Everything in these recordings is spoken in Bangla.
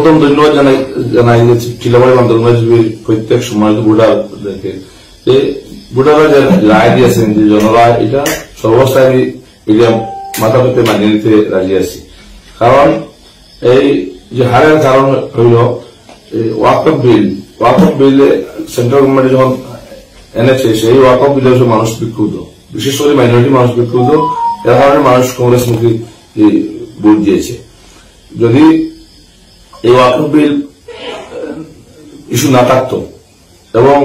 সর্বপ্রথম ধন্যবাদ জানাই যে চিলাবাড়ি আন্দোলনের প্রত্যেক সম্মানিত ভোটারদেরকে যে ভোটাররা যে রায় দিয়েছেন যে জনরায় এটা সর্বাবস্থায় আমি এটা মাথা পেতে মানিয়ে নিতে রাজি আছি। কারণ এই যে হারের কারণ হইল ওয়াকফ বিলে সেন্ট্রাল গভর্নমেন্ট যখন এনেছে সেই ওয়াকফ বিলে মানুষ বিক্ষুব্ধ, বিশেষ করে মাইনরিটি মানুষ বিক্ষুব্ধ। এর কারণে মানুষ কংগ্রেসমুখী ভোট দিয়েছে। যদি এই ওয়াকফ বিল ইস্যু না থাকতো এবং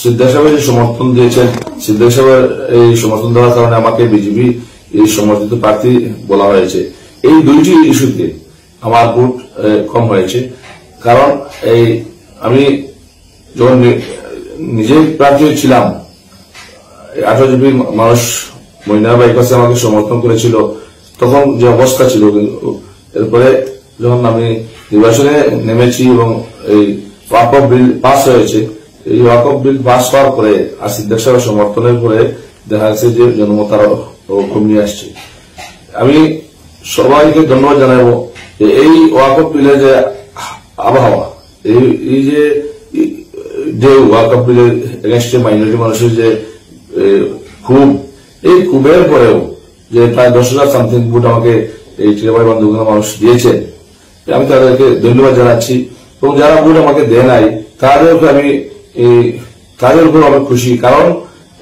সিদ্দিক সাহেব যে সমর্থন দিয়েছেন, সিদ্দিক সাহেবের এই সমর্থন দেওয়ার কারণে আমাকে বিজেপি এই সমর্থিত প্রার্থী বলা হয়েছে, এই দুইটি ইস্যুতে আমার ভোট কম হয়েছে। কারণ এই আমি যখন নিজে প্রার্থী ছিলাম 18 জিবি মানুষ মইনাবাই কাছে আমাকে সমর্থন করেছিল, তখন যে অবস্থা ছিল। এরপরে যখন আমি নির্বাচনে নেমেছি এবং এই ওয়াকফ বিল পাস হয়েছে, এই ওয়াকফ বিল পাস হওয়ার পরে আর সিদ্দিক সাহেবের সমর্থনের পরে দেখা যাচ্ছে যে জনমত আরো কমিয়ে আসছে। আমি সবাইকে ধন্যবাদ জানাবো যে এই ওয়াকফ বিলের যে আবহাওয়া, এই যে ওয়াকফ বিলের এগেনস্টে মাইনরিটি মানুষের যে ক্ষোভ, এই ক্ষোভের পরেও যে প্রায় 10,000 সামথিং ভোট আমাকে এই চিলাবাড়ি বান্ধবগুলো মানুষ দিয়েছেন, আমি তাদেরকে ধন্যবাদ জানাচ্ছি। এবং যারা ভোট আমাকে দেয় নাই তাদের উপর আমি খুশি। কারণ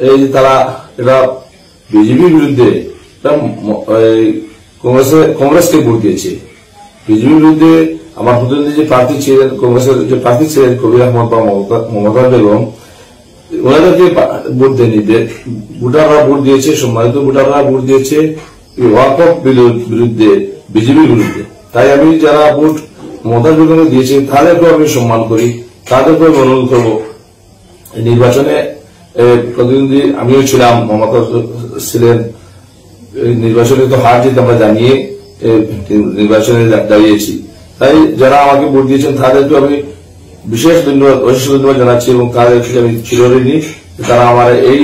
এই যে তারা এটা বিজেপির বিরুদ্ধে কংগ্রেসকে ভোট দিয়েছে। বিজেপির বিরুদ্ধে আমার প্রতিনিধি যে প্রার্থী ছিলেন, কংগ্রেসের যে প্রার্থী ছিলেন কবির আহমদ বা মমতা বেগম, ওনাদেরকে ভোট দেয়নি। ভোটাররা ভোট দিয়েছে, সম্মানিত ভোটাররা ভোট দিয়েছে ওয়াকফ বিলের বিরুদ্ধে, বিজেপির বিরুদ্ধে। তাই আমি যারা ভোট মমতা বেগমকে দিয়েছে তাদেরকেও আমি সম্মান করি, তাদেরকেও অনুরোধ করবো। নির্বাচনে প্রতিনিধি আমিও ছিলাম, মমতা ছিলেন। নির্বাচনে তো হার জিত আমরা জানিয়ে নির্বাচনে দাঁড়িয়েছি। তাই যারা আমাকে ভোট দিয়েছেন তাদেরকে আমি বিশেষ ধন্যবাদ জানাচ্ছি এবং তাদেরকে আমি চিরঋণী। তারা আমার এই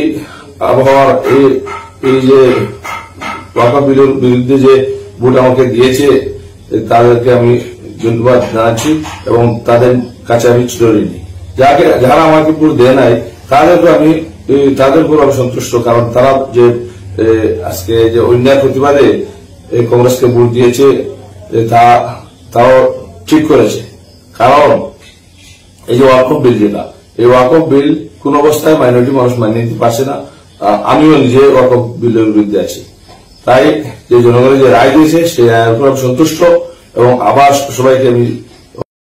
আবহাওয়ার এই যে ওয়াকফ বিলের বিরুদ্ধে যে ভোট আমাকে দিয়েছে তাদেরকে আমি ধন্যবাদ জানাচ্ছি এবং তাদের কাছে আমি চিরঋণী। যারা আমাকে ভোট দেয় নাই তাদের উপর আমি সন্তুষ্ট। কারণ তারা যে আজকে যে অন্যায় প্রতিবাদে কংগ্রেসকে ভোট দিয়েছে তাও ঠিক করেছে। কারণ এই যে ওয়াকফ বিল যেটা, এই ওয়াকফ বিল কোন অবস্থায় মাইনরিটি মানুষ মানিয়ে নিতে পারছে না। আমিও নিজে ওয়াকফ বিলের বিরুদ্ধে আছি। তাই যে জনগণের যে রায় দিয়েছে সেই রায়ের উপর আমি সন্তুষ্ট এবং আবার সবাইকে আমি